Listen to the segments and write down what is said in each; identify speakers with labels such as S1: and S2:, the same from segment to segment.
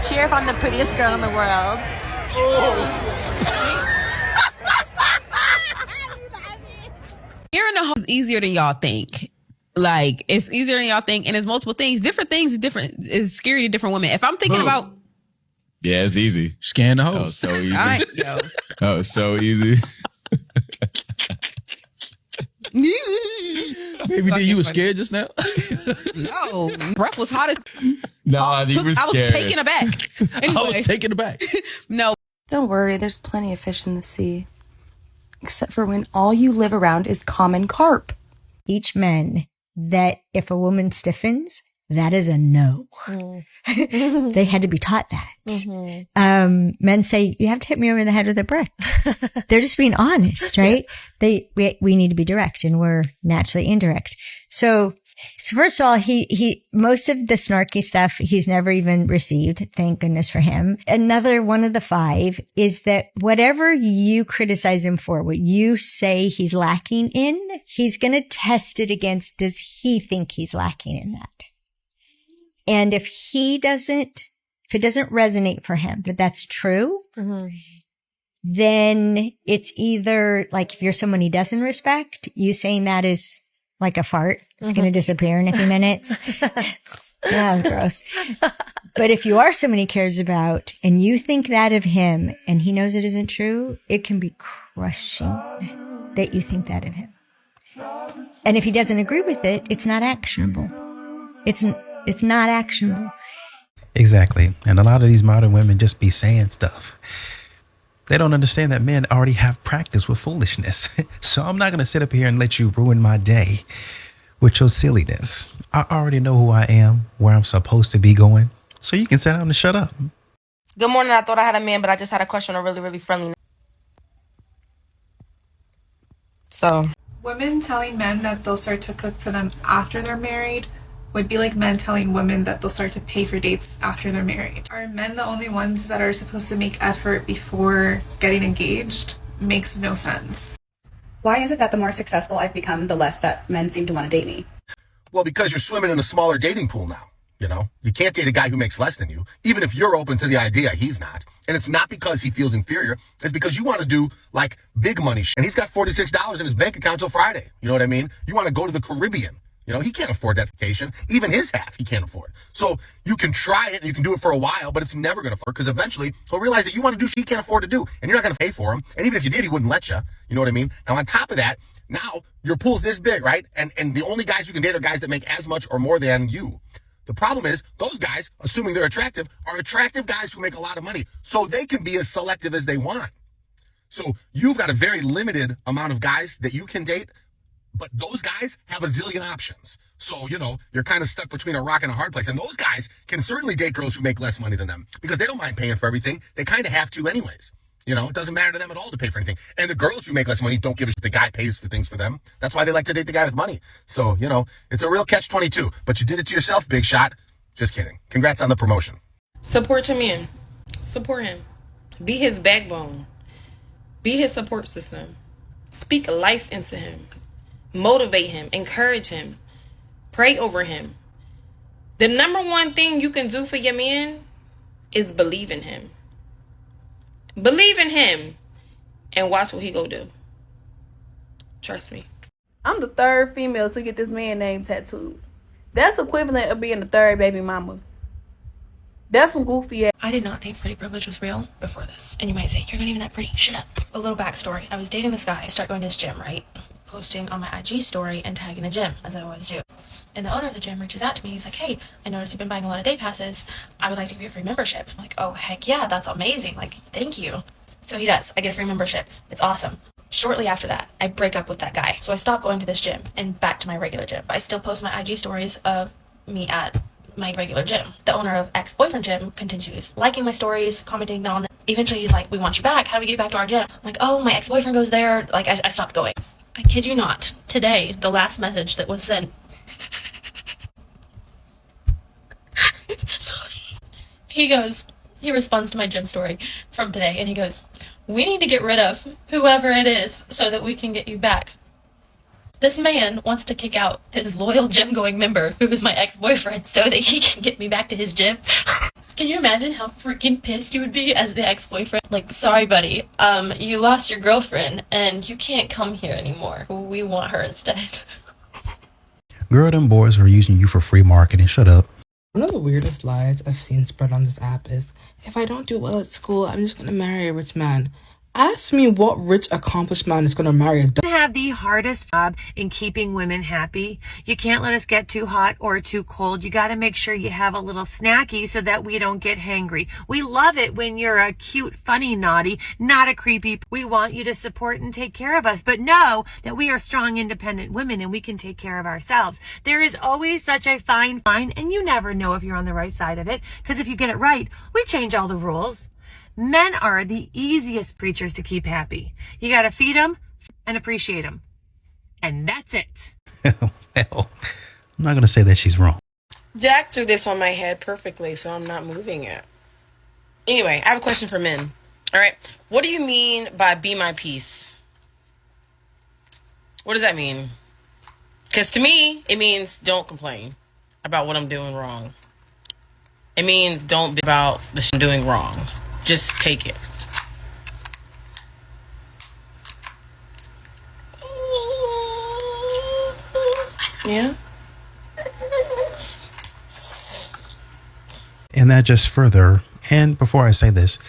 S1: Cheer if I'm the prettiest girl in the world.
S2: Here in the home is easier than y'all think. Like, it's easier than y'all think, and there's multiple things. Different things is scary to different women. If I'm thinking about...
S3: Yeah, it's easy.
S4: Scan the hole.
S3: Oh, so easy.
S2: All right, yo.
S3: Oh, so easy.
S4: Baby, did you was scared just now?
S2: No, breath was hot as...
S3: No, you were
S2: I was
S3: scared.
S2: taken aback. Anyway,
S4: I was taken aback.
S2: no.
S5: Don't worry, there's plenty of fish in the sea. Except for when all you live around is common carp.
S6: Teach men that if a woman stiffens, that is a no. They had to be taught that. Men say, you have to hit me over the head with a brick. They're just being honest, right? We need to be direct, and we're naturally indirect. So first of all, he most of the snarky stuff he's never even received. Thank goodness for him. Another one of the 5 is that whatever you criticize him for, what you say he's lacking in, he's going to test it against, does he think he's lacking in that? And if it doesn't resonate for him that that's true, then it's either like, if you're someone he doesn't respect, you saying that is like a fart. It's going to disappear in a few minutes. That was gross. But if you are someone he cares about and you think that of him and he knows it isn't true, it can be crushing that you think that of him. And if he doesn't agree with it, it's not actionable. It's not actionable.
S7: Exactly. And a lot of these modern women just be saying stuff. They don't understand that men already have practice with foolishness. So I'm not going to sit up here and let you ruin my day with your silliness. I already know who I am, where I'm supposed to be going. So you can sit down and shut up.
S8: Good morning. I thought I had a man, but I just had a question on really, really friendly. So.
S9: Women telling men that they'll start to cook for them after they're married would be like men telling women that they'll start to pay for dates after they're married. Are men the only ones that are supposed to make effort before getting engaged? Makes no sense.
S10: Why is it that the more successful I've become, the less that men seem to want to date me?
S11: Well, because you're swimming in a smaller dating pool now. You know, you can't date a guy who makes less than you, even if you're open to the idea he's not. And it's not because he feels inferior. It's because you want to do like big money and he's got $46 in his bank account till Friday. You know what I mean? You want to go to the Caribbean. You know, he can't afford that vacation. Even his half, he can't afford. So you can try it and you can do it for a while, but it's never going to work because eventually he'll realize that you want to do shit he can't afford to do and you're not going to pay for him. And even if you did, he wouldn't let you. You know what I mean? Now, on top of that, now your pool's this big, right? And the only guys you can date are guys that make as much or more than you. The problem is those guys, assuming they're attractive, are attractive guys who make a lot of money. So they can be as selective as they want. So you've got a very limited amount of guys that you can date, but those guys have a zillion options. So, you know, you're kind of stuck between a rock and a hard place. And those guys can certainly date girls who make less money than them because they don't mind paying for everything. They kind of have to anyways. You know, it doesn't matter to them at all to pay for anything. And the girls who make less money don't give a shit. The guy pays for things for them. That's why they like to date the guy with money. So, you know, it's a real catch-22. But you did it to yourself, big shot. Just kidding. Congrats on the promotion.
S8: Support your man. Support him. Be his backbone. Be his support system. Speak life into him. Motivate him. Encourage him. Pray over him. The number one thing you can do for your man is believe in him. Believe in him and watch what he go do. Trust me.
S12: I'm the 3rd female to get this man name tattooed. That's equivalent of being the 3rd baby mama. That's some goofy ass.
S13: I did not think pretty privilege was real before this. And you might say, you're not even that pretty. Shut up. A little backstory. I was dating this guy. I started going to his gym, right? Posting on my IG story and tagging the gym, as I always do. And the owner of the gym reaches out to me. He's like, hey, I noticed you've been buying a lot of day passes. I would like to give you a free membership. I'm like, oh, heck yeah, that's amazing. Like, thank you. So he does. I get a free membership. It's awesome. Shortly after that, I break up with that guy. So I stop going to this gym and back to my regular gym. I still post my IG stories of me at my regular gym. The owner of ex-boyfriend gym continues liking my stories, commenting on them. Eventually he's like, we want you back. How do we get you back to our gym? I'm like, oh, my ex-boyfriend goes there. Like, I stopped going. I kid you not. Today, the last message that was sent. Sorry. He responds to my gym story from today and he goes, we need to get rid of whoever it is so that we can get you back. This man wants to kick out his loyal gym going member who is my ex-boyfriend so that he can get me back to his gym. Can you imagine how freaking pissed you would be as the ex-boyfriend? Like, sorry buddy, you lost your girlfriend and you can't come here anymore. We want her instead.
S7: Girl, them boys are using you for free marketing. Shut up.
S14: One of the weirdest lies I've seen spread on this app is, if I don't do well at school, I'm just gonna marry a rich man. Ask me what rich, accomplished man is gonna marry a
S15: have the hardest job in keeping women happy. You can't let us get too hot or too cold. You got to make sure you have a little snacky so that we don't get hangry. We love it when you're a cute, funny, naughty, not a creepy. We want you to support and take care of us, but know that we are strong, independent women and we can take care of ourselves. There is always such a fine line, and you never know if you're on the right side of it, because if you get it right, we change all the rules. Men are the easiest creatures to keep happy. You got to feed them and appreciate them. And that's it.
S7: Well, I'm not going to say that she's wrong.
S16: Jack threw this on my head perfectly, so I'm not moving it. Anyway, I have a question for men. All right. What do you mean by be my peace? What does that mean? Because to me, it means don't complain about what I'm doing wrong. It means don't be about the shit I'm doing wrong. Just take it. Yeah.
S7: And that just further, and before I say this,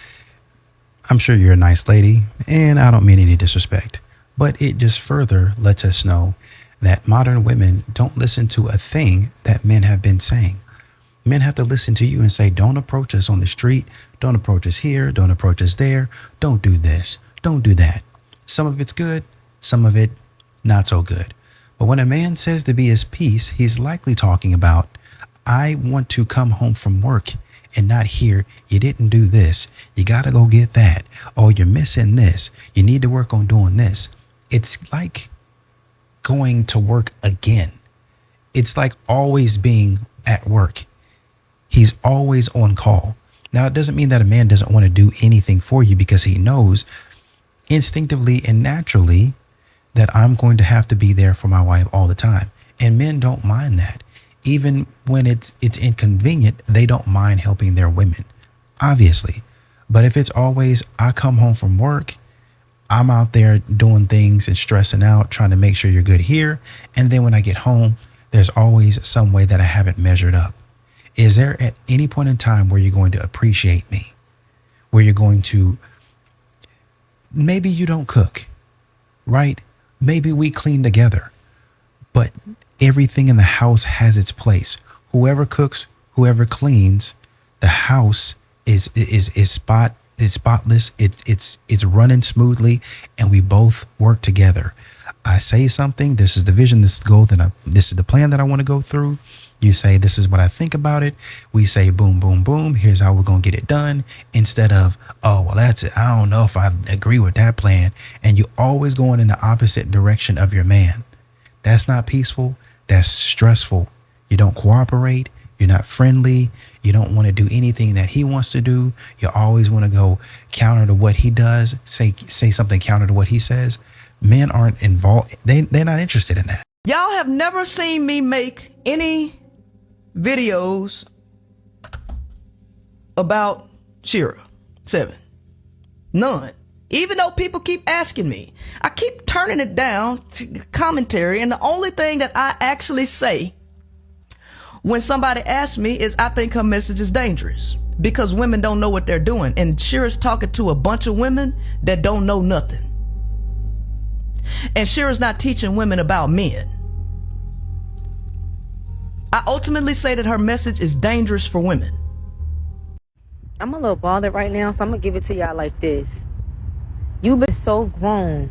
S7: I'm sure you're a nice lady, and I don't mean any disrespect, but it just further lets us know that modern women don't listen to a thing that men have been saying. Men have to listen to you and say, don't approach us on the street. Don't approach us here. Don't approach us there. Don't do this. Don't do that. Some of it's good. Some of it not so good. But when a man says to be his peace, he's likely talking about, I want to come home from work and not hear you didn't do this. You got to go get that. Oh, you're missing this. You need to work on doing this. It's like going to work again. It's like always being at work. He's always on call. Now, it doesn't mean that a man doesn't want to do anything for you, because he knows instinctively and naturally that I'm going to have to be there for my wife all the time. And men don't mind that. Even when it's inconvenient, they don't mind helping their women, obviously. But if it's always, I come home from work, I'm out there doing things and stressing out, trying to make sure you're good here. And then when I get home, there's always some way that I haven't measured up. Is there at any point in time where you're going to appreciate me? Where you're going to, maybe you don't cook, right? Maybe we clean together, but everything in the house has its place. Whoever cooks, whoever cleans, the house is spotless. It's running smoothly, and we both work together. I say something, this is the vision, this is the goal, this is the plan that I want to go through. You say, this is what I think about it. We say, boom, boom, boom. Here's how we're going to get it done. Instead of, oh, well, that's it. I don't know if I agree with that plan. And you're always going in the opposite direction of your man. That's not peaceful. That's stressful. You don't cooperate. You're not friendly. You don't want to do anything that he wants to do. You always want to go counter to what he does, say something counter to what he says. Men aren't involved. They're not interested in that.
S17: Y'all have never seen me make any videos about Shira 7. None. Even though people keep asking me, I keep turning it down to commentary, and the only thing that I actually say when somebody asks me is, I think her message is dangerous because women don't know what they're doing, and Shira's talking to a bunch of women that don't know nothing. And Shira's not teaching women about men. I ultimately say that her message is dangerous for women.
S18: I'm a little bothered right now, so I'm gonna give it to y'all like this. You've been so grown,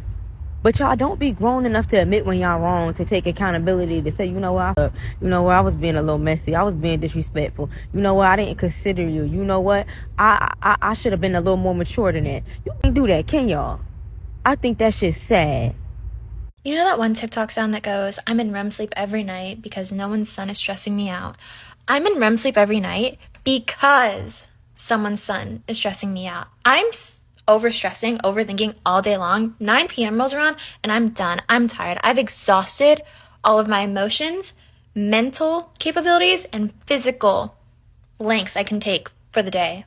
S18: but y'all don't be grown enough to admit when y'all wrong, to take accountability, to say, you know what, I was being a little messy, I was being disrespectful, you know what, I didn't consider you, you know what, I should have been a little more mature than that. You can't do that, can y'all? I think that shit's sad.
S13: You know that one TikTok sound that goes, I'm in REM sleep every night because no one's son is stressing me out. I'm in REM sleep every night because someone's son is stressing me out. I'm overstressing, overthinking all day long. 9 p.m. rolls around and I'm done. I'm tired. I've exhausted all of my emotions, mental capabilities, and physical lengths I can take for the day.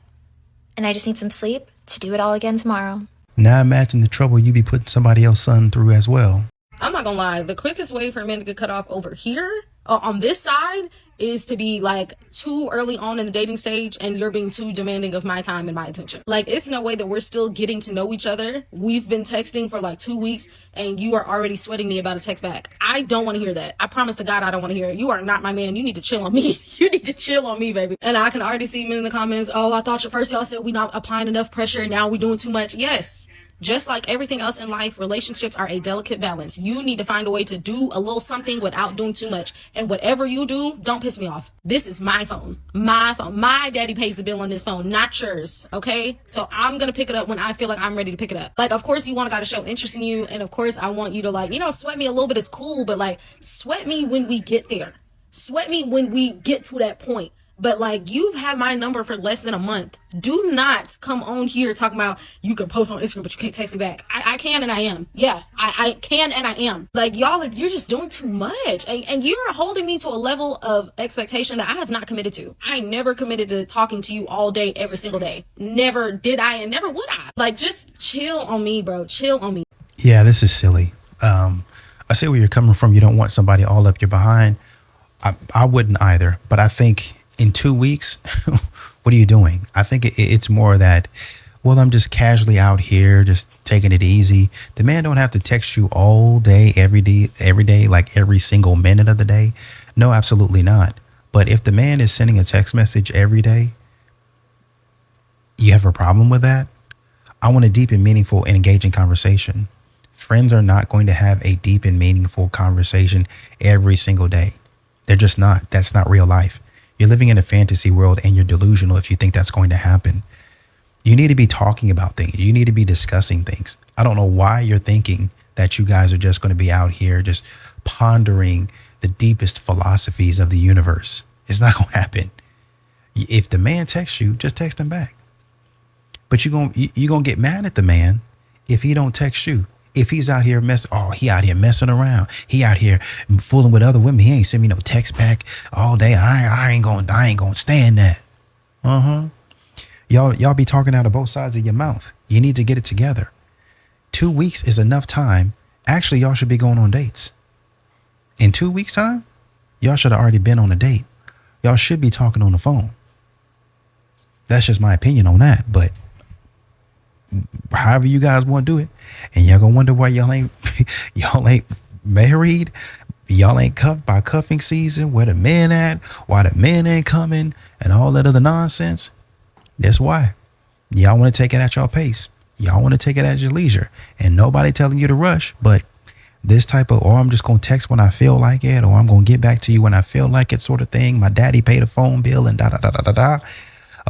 S13: And I just need some sleep to do it all again tomorrow.
S7: Now imagine the trouble you be putting somebody else's son through as well.
S19: I'm not gonna lie, the quickest way for a man to get cut off over here, on this side, is to be like too early on in the dating stage and you're being too demanding of my time and my attention. Like, it's no way that we're still getting to know each other. We've been texting for like 2 weeks and you are already sweating me about a text back. I don't want to hear that. I promise to God I don't want to hear it. You are not my man. You need to chill on me. You need to chill on me, baby. And I can already see men in the comments, oh, I thought at first y'all said we not applying enough pressure and now we doing too much. Yes. Just like everything else in life, relationships are a delicate balance. You need to find a way to do a little something without doing too much. And whatever you do, don't piss me off. This is my phone. My phone. My daddy pays the bill on this phone, not yours. Okay? So I'm going to pick it up when I feel like I'm ready to pick it up. Like, of course, you want to gotta show interest in you. And of course, I want you to, like, sweat me a little bit is cool. But, like, sweat me when we get there. Sweat me when we get to that point. But, like, you've had my number for less than a month. Do not come on here talking about you can post on Instagram, but you can't text me back. I can and I am. Yeah, I can and I am. Like, you're just doing too much. And you're holding me to a level of expectation that I have not committed to. I never committed to talking to you all day, every single day. Never did I and never would I. Like, just chill on me, bro. Chill on me.
S7: Yeah, this is silly. I see where you're coming from. You don't want somebody all up your behind. I wouldn't either. But I think in 2 weeks, what are you doing? I think it's more that, well, I'm just casually out here, just taking it easy. The man don't have to text you all day, every day, like every single minute of the day. No, absolutely not. But if the man is sending a text message every day, you have a problem with that? I want a deep and meaningful and engaging conversation. Friends are not going to have a deep and meaningful conversation every single day. They're just not. That's not real life. You're living in a fantasy world and you're delusional if you think that's going to happen. You need to be talking about things. You need to be discussing things. I don't know why you're thinking that you guys are just going to be out here just pondering the deepest philosophies of the universe. It's not going to happen. If the man texts you, just text him back. But you're going to get mad at the man if he don't text you. If he's out here he out here messing around. He out here fooling with other women. He ain't send me no text back all day. I ain't gonna stand that. Y'all be talking out of both sides of your mouth. You need to get it together. 2 weeks is enough time. Actually, y'all should be going on dates. In 2 weeks' time, y'all should have already been on a date. Y'all should be talking on the phone. That's just my opinion on that, but however you guys want to do it, and y'all gonna wonder why y'all ain't married, y'all ain't cuffed by cuffing season, where the men at, why the men ain't coming, and all that other nonsense. That's why. Y'all want to take it at your pace. Y'all want to take it at your leisure, and nobody telling you to rush. But this type of, I'm just gonna text when I feel like it, or I'm gonna get back to you when I feel like it, sort of thing. My daddy paid a phone bill and da da da da da da.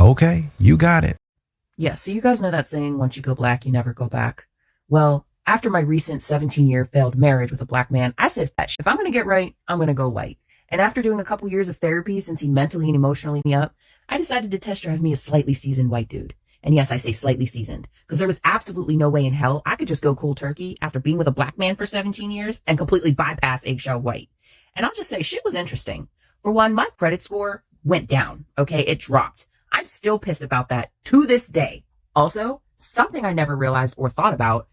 S7: Okay, you got it.
S20: Yeah, so you guys know that saying, once you go black, you never go back. Well, after my recent 17-year failed marriage with a black man, I said, if I'm going to get right, I'm going to go white. And after doing a couple years of therapy, since he mentally and emotionally me up, I decided to test drive me a slightly seasoned white dude. And yes, I say slightly seasoned, because there was absolutely no way in hell I could just go cold turkey after being with a black man for 17 years and completely bypass eggshell white. And I'll just say, shit was interesting. For one, my credit score went down. Okay, it dropped. I'm still pissed about that to this day. Also, something I never realized or thought about,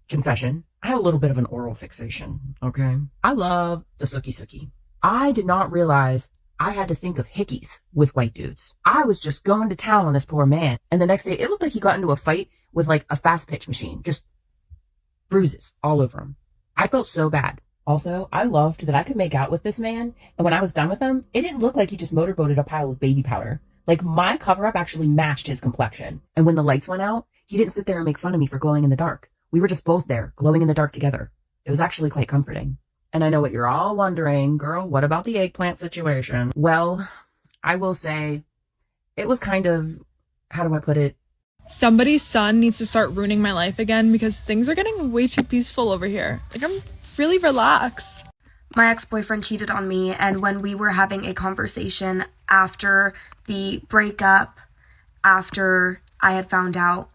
S20: confession, I have a little bit of an oral fixation, okay? I love the sookie. I did not realize I had to think of hickeys with white dudes. I was just going to town on this poor man, and the next day it looked like he got into a fight with like a fast pitch machine, just bruises all over him. I felt so bad. Also, I loved that I could make out with this man, and when I was done with him, it didn't look like he just motorboated a pile of baby powder. Like, my cover-up actually matched his complexion. And when the lights went out, he didn't sit there and make fun of me for glowing in the dark. We were just both there, glowing in the dark together. It was actually quite comforting. And I know what you're all wondering, girl, what about the eggplant situation? Well, I will say, it was kind of, how do I put it?
S21: Somebody's son needs to start ruining my life again because things are getting way too peaceful over here. Like, I'm really relaxed.
S5: My ex-boyfriend cheated on me, and when we were having a conversation after the breakup, after I had found out,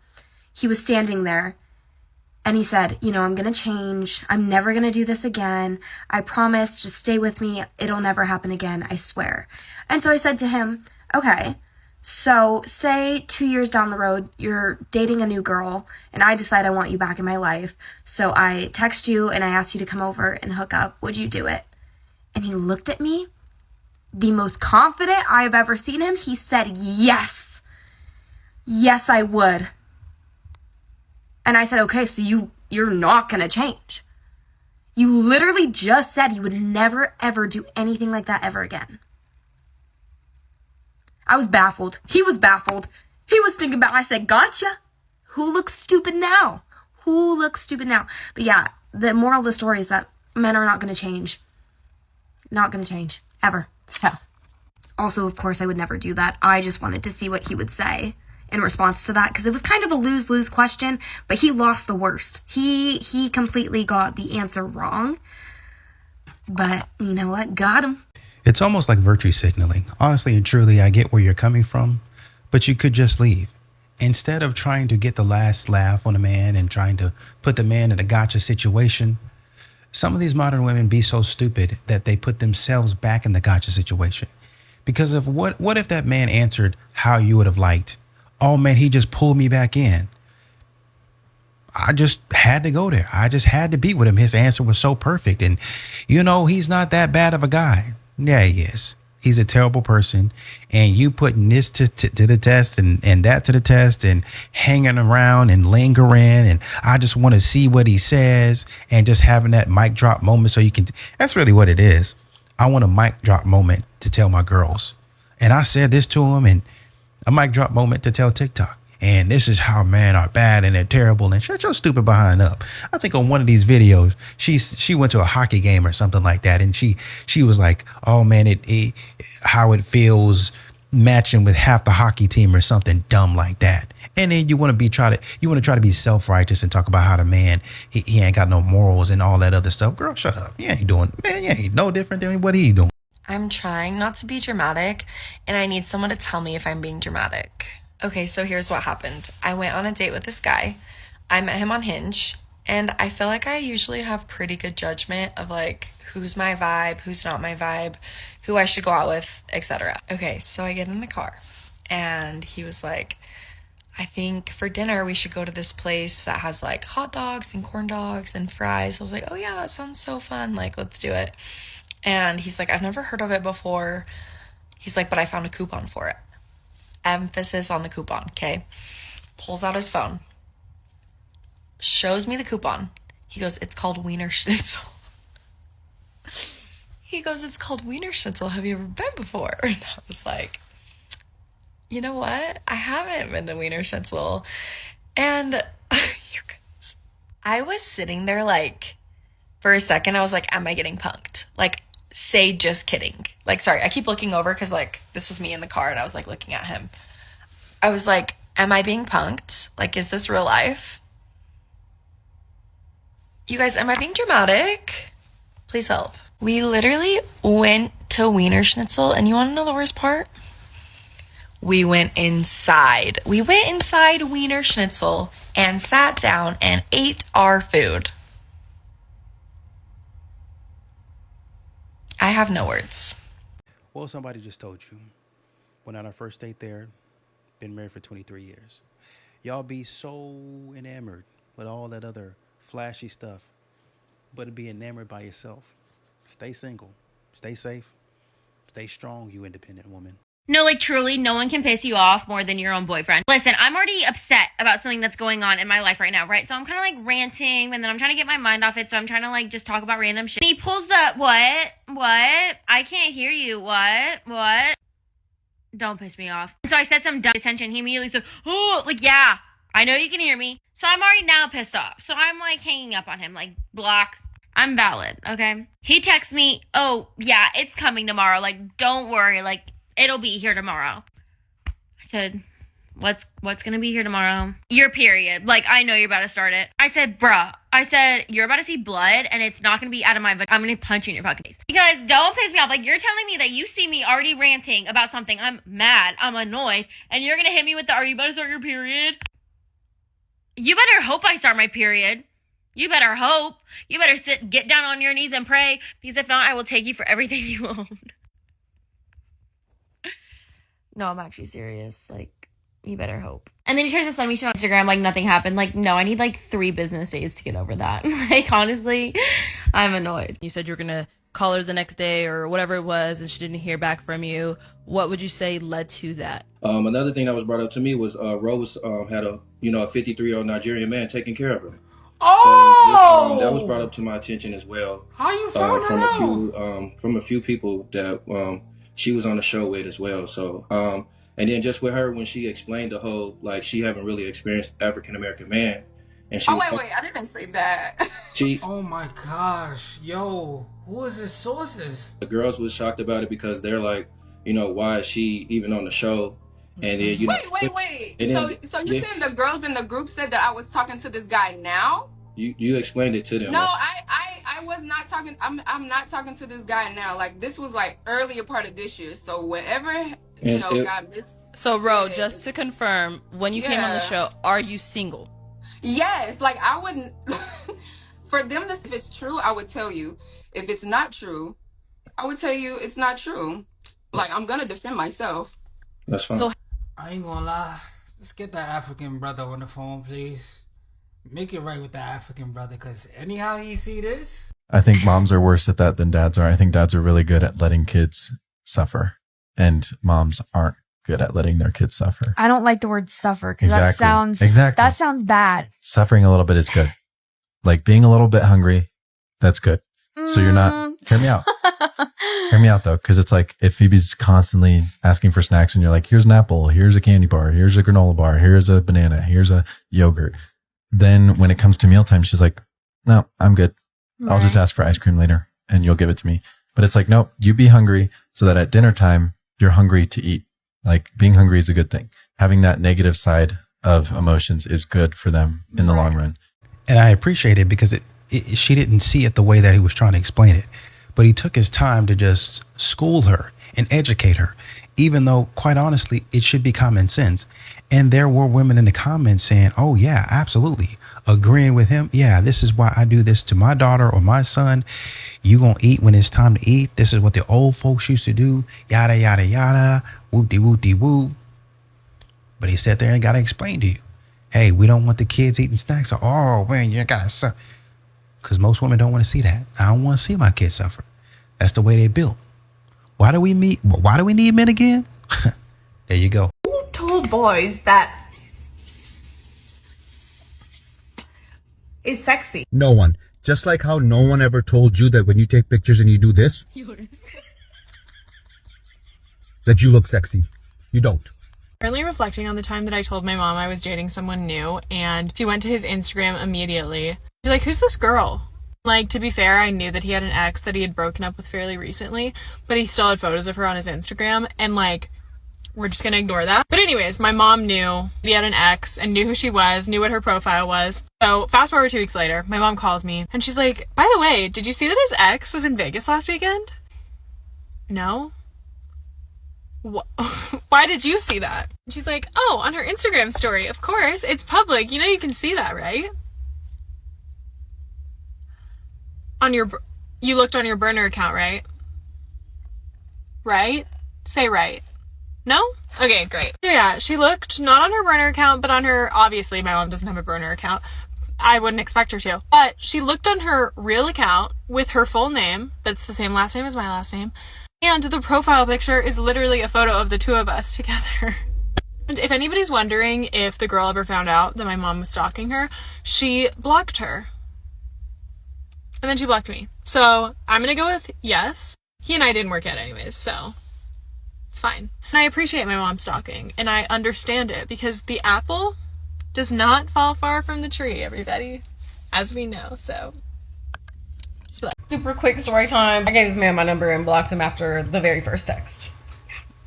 S5: he was standing there and he said, I'm going to change. I'm never going to do this again. I promise, just stay with me. It'll never happen again. I swear. And so I said to him, okay, So, say 2 years down the road, you're dating a new girl, and I decide I want you back in my life. So I text you and I ask you to come over and hook up. Would you do it? And he looked at me, the most confident I've ever seen him. He said, yes. Yes, I would. And I said, okay, so you're not going to change. You literally just said you would never, ever do anything like that ever again. I was baffled. He was baffled. He was thinking about, I said, gotcha. Who looks stupid now? Who looks stupid now? But yeah, the moral of the story is that men are not going to change. Not going to change. Ever. So, also, of course, I would never do that. I just wanted to see what he would say in response to that, because it was kind of a lose-lose question, but he lost the worst. He completely got the answer wrong. But, you know what? Got him.
S7: It's almost like virtue signaling. Honestly and truly, I get where you're coming from, but you could just leave. Instead of trying to get the last laugh on a man and trying to put the man in a gotcha situation, some of these modern women be so stupid that they put themselves back in the gotcha situation. Because of what if that man answered how you would have liked? Oh man, he just pulled me back in. I just had to go there. I just had to be with him. His answer was so perfect. And you know, he's not that bad of a guy. Yeah, he is. He's a terrible person. And you putting this to the test and that to the test and hanging around and lingering. And I just want to see what he says and just having that mic drop moment so you can. That's really what it is. I want a mic drop moment to tell my girls. And I said this to him, and a mic drop moment to tell TikTok. And this is how men are bad and they're terrible, and shut your stupid behind up. I think on one of these videos, she went to a hockey game or something like that, and she was like, oh man, how it feels matching with half the hockey team or something dumb like that. And then you want to try to be self-righteous and talk about how the man he ain't got no morals and all that other stuff. Girl, shut up. You ain't no different than what he's doing.
S1: I'm trying not to be dramatic, and I need someone to tell me if I'm being dramatic. Okay, so here's what happened. I went on a date with this guy. I met him on Hinge, and I feel like I usually have pretty good judgment of like who's my vibe, who's not my vibe, who I should go out with, etc. Okay, so I get in the car, and he was like, I think for dinner we should go to this place that has like hot dogs and corn dogs and fries. I was like, oh yeah, that sounds so fun. Like, let's do it. And he's like, I've never heard of it before. He's like, but I found a coupon for it. Emphasis on the coupon, okay? Pulls out his phone. Shows me the coupon. He goes, it's called Wiener Schnitzel. He goes, it's called Wiener Schnitzel. Have you ever been before? And I was like, you know what? I haven't been to Wiener Schnitzel. And you guys, I was sitting there like, for a second, I was like, am I getting punked? Like, say just kidding. Like, sorry, I keep looking over because like this was me in the car and I was like looking at him. I was like, am I being punked? Like, is this real life? You guys, am I being dramatic? Please help. We literally went to Wiener Schnitzel, and you want to know the worst part? We went inside. We went inside Wiener Schnitzel and sat down and ate our food. I have no words.
S7: Well, somebody just told you. Went on our first date there. Been married for 23 years. Y'all be so enamored with all that other flashy stuff, but be enamored by yourself. Stay single. Stay safe. Stay strong, you independent woman.
S22: No, like truly, no one can piss you off more than your own boyfriend. Listen, I'm already upset about something that's going on in my life right now, right? So I'm kind of like ranting, and then I'm trying to get my mind off it, so I'm trying to like just talk about random shit. And he pulls the, what? I can't hear you, what? Don't piss me off. And so I said some dumb attention. He immediately said, oh, like, yeah, I know you can hear me. So I'm already now pissed off. So I'm like hanging up on him, like, block. I'm valid, okay? He texts me, oh, yeah, it's coming tomorrow. Like, don't worry, like, it'll be here tomorrow. I said, what's gonna be here tomorrow? Your period. Like, I know you're about to start it. I said, bruh. I said, you're about to see blood, and it's not gonna be out of my I'm gonna punch you in your fucking face. Because don't piss me off. Like, you're telling me that you see me already ranting about something. I'm mad. I'm annoyed. And you're gonna hit me with the, are you about to start your period? You better hope I start my period. You better hope. You better get down on your knees and pray. Because if not, I will take you for everything you own. No, I'm actually serious. Like, you better hope. And then he tries to send me shit on Instagram like nothing happened. Like, no, I need like 3 business days to get over that. Like, honestly, I'm annoyed.
S3: You said you were going to call her the next day or whatever it was, and she didn't hear back from you. What would you say led to that?
S4: Another thing that was brought up to me was Rose had a 53-year-old Nigerian man taking care of her.
S23: Oh!
S4: So that was brought up to my attention as well.
S23: How you found that out?
S4: From a few people that she was on the show with as well. So and then just with her when she explained the whole, like, she haven't really experienced African American man, and she
S24: wait, I didn't say that.
S4: She
S23: oh my gosh, yo, who is his sources?
S4: The girls was shocked about it because they're like, why is she even on the show? And then
S24: Wait.
S4: And then,
S24: So you saying the girls in the group said that I was talking to this guy now?
S4: You explained it to them.
S24: No, I was not talking. I'm not talking to this guy now. Like, this was like earlier part of this year. So whatever got missed.
S3: So Ro, just to confirm, when you came on the show, are you single?
S24: Yes. Like, I wouldn't. For them to, if it's true, I would tell you. If it's not true, I would tell you it's not true. Like, I'm gonna defend myself.
S4: That's fine.
S3: So
S23: I ain't gonna lie. Let's get that African brother on the phone, please. Make it right with that African brother, because anyhow you see this.
S25: I think moms are worse at that than dads are. I think dads are really good at letting kids suffer, and moms aren't good at letting their kids suffer.
S26: I don't like the word suffer because
S25: Exactly.
S26: that sounds bad.
S25: Suffering a little bit is good. Like being a little bit hungry, that's good. So you're not, hear me out. Hear me out though, because it's like if Phoebe's constantly asking for snacks and you're like, here's an apple, here's a candy bar, here's a granola bar, here's a banana, here's a yogurt. Then when it comes to mealtime, she's like, no, I'm good. I'll just ask for ice cream later and you'll give it to me. But it's like, nope, you be hungry so that at dinner time, you're hungry to eat. Like being hungry is a good thing. Having that negative side of emotions is good for them in the long run.
S7: And I appreciate it because she didn't see it the way that he was trying to explain it. But he took his time to just school her and educate her, even though, quite honestly, it should be common sense. And there were women in the comments saying, oh, yeah, absolutely. Agreeing with him. Yeah, this is why I do this to my daughter or my son. You gonna eat when it's time to eat. This is what the old folks used to do. Yada, yada, yada. Whoop-de-whoop-de-whoop. But he sat there and got to explain to you. Hey, we don't want the kids eating snacks. Oh, man, you got to suffer. Because most women don't want to see that. I don't want to see my kids suffer. That's the way they built. Why do we need men again? There you go.
S27: Who told boys that is sexy?
S11: No one. Just like how no one ever told you that when you take pictures and you do this, that you look sexy. You don't.
S9: Currently reflecting on the time that I told my mom I was dating someone new, and she went to his Instagram immediately. She's like, who's this girl? Like, to be fair, I knew that he had an ex that he had broken up with fairly recently, but he still had photos of her on his Instagram, and like, we're just gonna ignore that. But anyways, my mom knew he had an ex and knew who she was, knew what her profile was. So fast forward 2 weeks later, my mom calls me and she's like, by the way, did you see that his ex was in Vegas last weekend? No. Why did you see that? She's like, oh, on her Instagram story. Of course, it's public. You know you can see that, right? You looked on your burner account, right? Right? Say right. No? Okay, great. Yeah, she looked not on her burner account, but on her, obviously my mom doesn't have a burner account. I wouldn't expect her to. But she looked on her real account with her full name, that's the same last name as my last name, and the profile picture is literally a photo of the two of us together. And if anybody's wondering if the girl ever found out that my mom was stalking her, she blocked her. And then she blocked me. So I'm gonna go with yes. He and I didn't work out anyways, so it's fine. And I appreciate my mom stalking, and I understand it because the apple does not fall far from the tree, everybody, as we know, so.
S22: Super quick story time. I gave this man my number and blocked him after the very first text.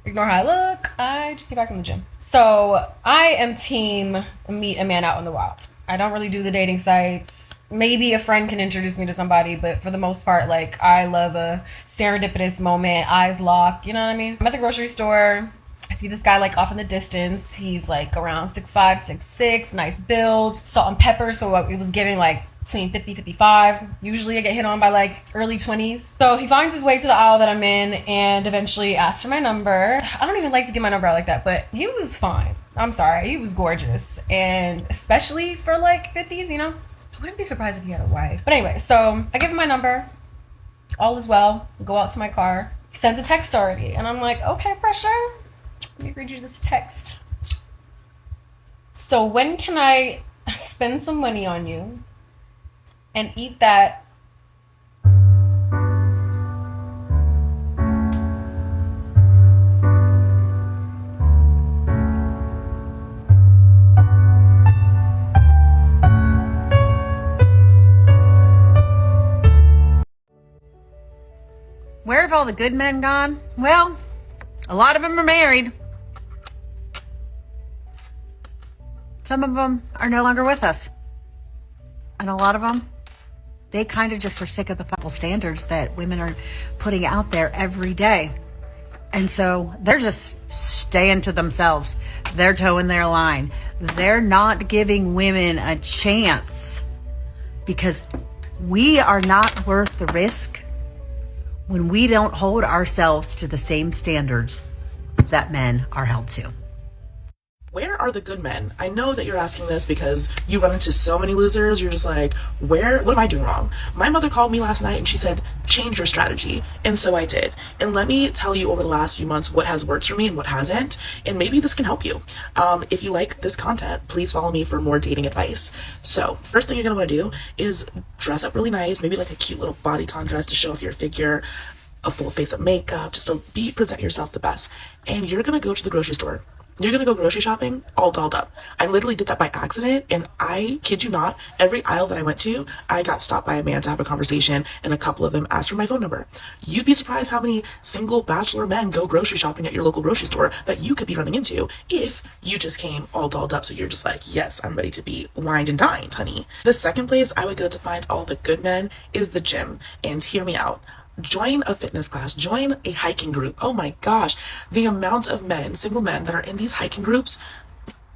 S22: Ignore how I look. I just get back from the gym. So I am team meet a man out in the wild. I don't really do the dating sites. Maybe a friend can introduce me to somebody, but for the most part, like, I love a serendipitous moment, eyes locked, you know what I mean? I'm at the grocery store. It's
S2: see this guy like off in the distance. He's like around 6'5", 6'6", nice build, salt and pepper. So it was giving like between 50, 55. Usually I get hit on by like early 20s. So he finds his way to the aisle that I'm in and eventually asks for my number. I don't even like to give my number out like that, but he was fine. I'm sorry, he was gorgeous. And especially for like 50s, you know, I wouldn't be surprised if he had a wife. But anyway, so I give him my number. All is well. Go out to my car. He sends a text already. And I'm like, okay, Pressure. Let me read you this text. So when can I spend some money on you and eat that
S6: Where have all the good men gone? Well, a lot of them are married. Some of them are no longer with us. And a lot of them, they kind of just are sick of the double standards that women are putting out there every day. And so they're just staying to themselves. They're towing their line. They're not giving women a chance because we are not worth the risk when we don't hold ourselves to the same standards that men are held to.
S8: Where are the good men? I know that you're asking this because you run into so many losers. You're just like, what am I doing wrong? My mother called me last night and she said, change your strategy. And so I did. And let me tell you over the last few months what has worked for me and what hasn't. And maybe this can help you. If you like this content, please follow me for more dating advice. So first thing you're going to want to do is dress up really nice, maybe like a cute little bodycon dress to show off your figure, a full face of makeup, just to present yourself the best. And you're going to go to the grocery store. You're gonna go grocery shopping all dolled up. I literally did that by accident, and I kid you not, every aisle that I went to, I got stopped by a man to have a conversation, and a couple of them asked for my phone number. You'd be surprised how many single bachelor men go grocery shopping at your local grocery store that you could be running into if you just came all dolled up, so you're just like, yes, I'm ready to be wined and dined, honey. The second place I would go to find all the good men is the gym, and hear me out. Join a fitness class, join a hiking group. Oh my gosh, the amount of men, single men that are in these hiking groups,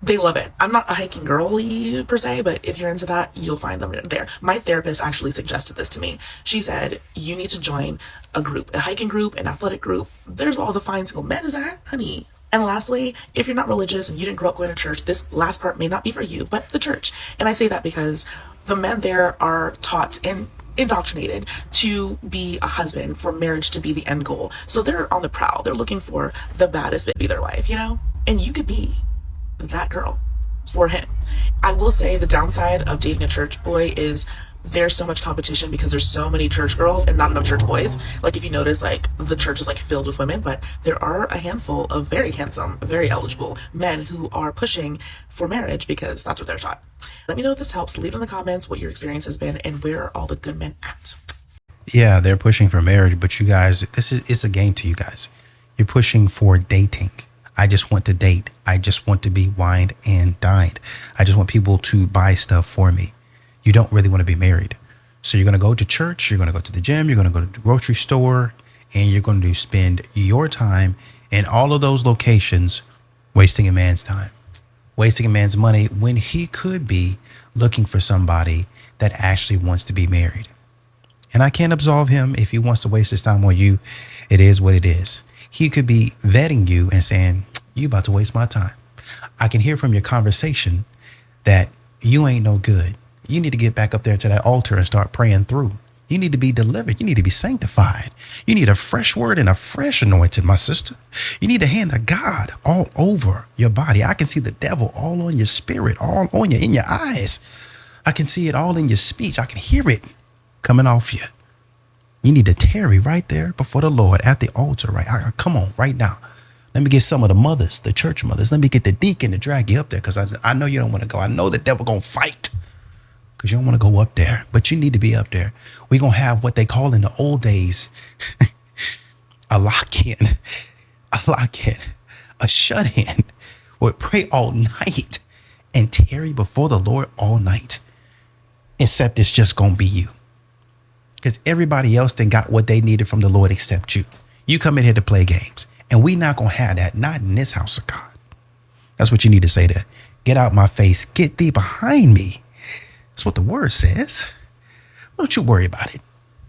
S8: they love it. I'm not a hiking girly per se, but if you're into that, you'll find them there. My therapist actually suggested this to me. She said, you need to join a group, a hiking group, an athletic group. There's all the fine single men is at, honey. And lastly, if you're not religious and you didn't grow up going to church, this last part may not be for you, but the church. And I say that because the men there are taught and indoctrinated to be a husband, for marriage to be the end goal. So they're on the prowl. They're looking for the baddest to be their wife, you know? And you could be that girl for him. I will say the downside of dating a church boy is there's so much competition because there's so many church girls and not enough church boys. Like if you notice, like the church is like filled with women, but there are a handful of very handsome, very eligible men who are pushing for marriage because that's what they're taught. Let me know if this helps. Leave in the comments what your experience has been and where are all the good men at.
S7: Yeah, they're pushing for marriage, but you guys, it's a game to you guys. You're pushing for dating. I just want to date. I just want to be wined and dined. I just want people to buy stuff for me. You don't really want to be married. So you're going to go to church, you're going to go to the gym, you're going to go to the grocery store, and you're going to spend your time in all of those locations wasting a man's time, wasting a man's money when he could be looking for somebody that actually wants to be married. And I can't absolve him if he wants to waste his time on you. It is what it is. He could be vetting you and saying, you about to waste my time. I can hear from your conversation that you ain't no good. You need to get back up there to that altar and start praying through. You need to be delivered. You need to be sanctified. You need a fresh word and a fresh anointing, my sister. You need the hand of God all over your body. I can see the devil all on your spirit, all on you, in your eyes. I can see it all in your speech. I can hear it coming off you. You need to tarry right there before the Lord at the altar, right? Come on, right now. Let me get some of the mothers, the church mothers. Let me get the deacon to drag you up there because I know you don't want to go. I know the devil going to fight. Because you don't want to go up there, but you need to be up there. We're going to have what they call in the old days, a lock-in, a shut-in. We'll pray all night and tarry before the Lord all night, except it's just going to be you. Because everybody else then got what they needed from the Lord except you. You come in here to play games. And we not going to have that, not in this house of God. That's what you need to say to get out my face, get thee behind me. That's what the word says. Don't you worry about it.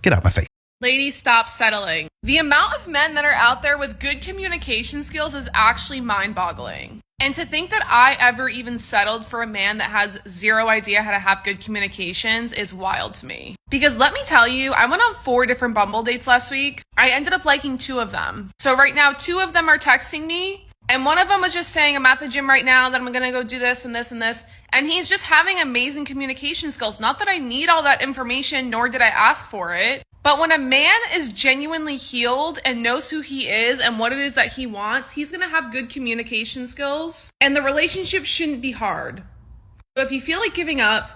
S7: Get out my face.
S10: Ladies, stop settling. The amount of men that are out there with good communication skills is actually mind-boggling. And to think that I ever even settled for a man that has zero idea how to have good communications is wild to me. Because let me tell you, I went on 4 different Bumble dates last week. I ended up liking 2 of them. So right now, 2 of them are texting me. And one of them was just saying, I'm at the gym right now, that I'm going to go do this and this and this. And he's just having amazing communication skills. Not that I need all that information, nor did I ask for it. But when a man is genuinely healed and knows who he is and what it is that he wants, he's going to have good communication skills. And the relationship shouldn't be hard. So if you feel like giving up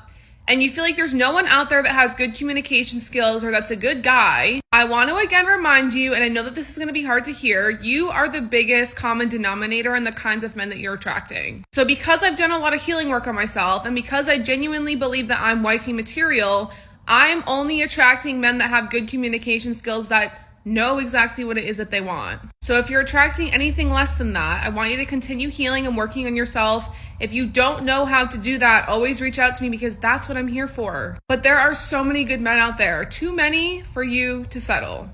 S10: and you feel like there's no one out there that has good communication skills or that's a good guy, I want to again remind you, and I know that this is going to be hard to hear, you are the biggest common denominator in the kinds of men that you're attracting. So because I've done a lot of healing work on myself and because I genuinely believe that I'm wifey material, I'm only attracting men that have good communication skills that know exactly what it is that they want. So if you're attracting anything less than that, I want you to continue healing and working on yourself. If you don't know how to do that, always reach out to me because that's what I'm here for. But there are so many good men out there, too many for you to settle.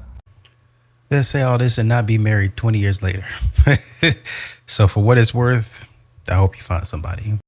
S7: They'll say all this and not be married 20 years later. So for what it's worth, I hope you find somebody.